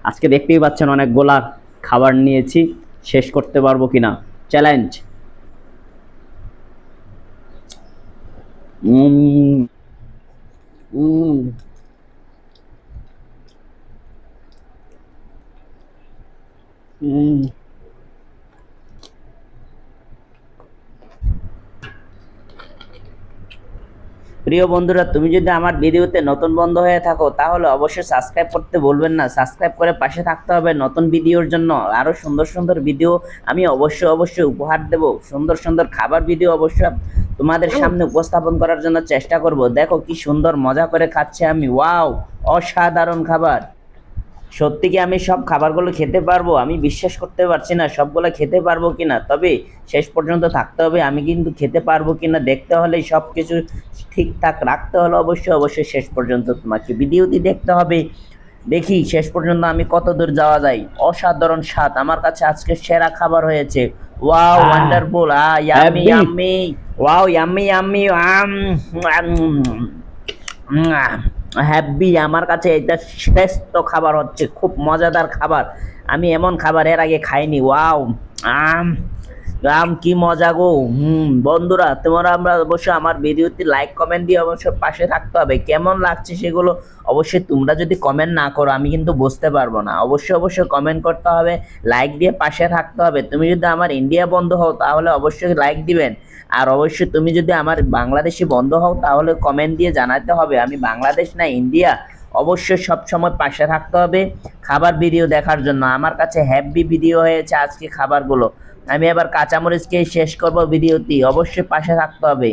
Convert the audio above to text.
আজকে দেখতেই পাচ্ছেন অনেকগুলা খাবার নিয়েছি, শেষ করতে পারবো কিনা চ্যালেঞ্জ। উম উম উম প্রিয় বন্ধুরা, তুমি যদি আমার ভিডিওতে নতুন বন্ধু হয়ে থাকো তাহলে অবশ্যই সাবস্ক্রাইব করতে বলবেন না। সাবস্ক্রাইব করে পাশে থাকতে হবে নতুন ভিডিওর জন্য। আরো সুন্দর সুন্দর ভিডিও আমি অবশ্যই উপহার দেব। সুন্দর সুন্দর খাবার ভিডিও অবশ্যই তোমাদের সামনে উপস্থাপন করার জন্য চেষ্টা করব। দেখো কি সুন্দর মজা করে খাচ্ছে আমি, ওয়াও, অসাধারণ খাবার। সত্যি কি আমি সব খাবারগুলো খেতে পারবো? আমি বিশ্বাস করতে পারছি না সবগুলো খেতে পারবো কিনা। তবে শেষ পর্যন্ত থাকতে হবে, আমি কিন্তু খেতে পারবো কিনা দেখতে হলে সব কিছু ঠিকঠাক রাখতে হলে অবশ্যই শেষ পর্যন্ত তোমাকে ভিডিওটি দেখতে হবে। দেখি শেষ পর্যন্ত আমি কত দূর যাওয়া যায়। অসাধারণ স্বাদ, আমার কাছে আজকে সেরা খাবার হয়েছে। Wow, wonderful, yummy happy. Yummy, wow, yummy yummy, happy. আমার কাছে এটা শ্রেষ্ঠ খাবার হচ্ছে, খুব মজাদার খাবার। আমি এমন খাবার এর আগে খাইনি। ওয়াও, আম আম কি মজা গো। বন্ধুরা, তোমরা আমরা অবশ্যই আমার ভিডিওতে লাইক কমেন্ট দিয়ে অবশ্যই পাশে থাকতে হবে। কেমন লাগছে সেগুলো অবশ্যই তোমরা যদি কমেন্ট না করো আমি কিন্তু বুঝতে পারবো না। অবশ্যই কমেন্ট করতে হবে, লাইক দিয়ে পাশে থাকতে হবে। তুমি যদি আমার ইন্ডিয়া বন্ধু হও তাহলে অবশ্যই লাইক দিবেন। আর অবশ্যই তুমি যদি আমার বাংলাদেশি বন্ধু হও তাহলে কমেন্ট দিয়ে জানাতে হবে আমি বাংলাদেশ না ইন্ডিয়া। অবশ্যই সবসময় পাশে থাকতে হবে খাবার ভিডিও দেখার জন্য। আমার কাছে হ্যাপি ভিডিও হয়েছে আজকে খাবারগুলো। আমি এবার কাঁচামরিচ খেয়ে শেষ করব ভিডিওটি, অবশ্যই পাশে থাকতে হবে।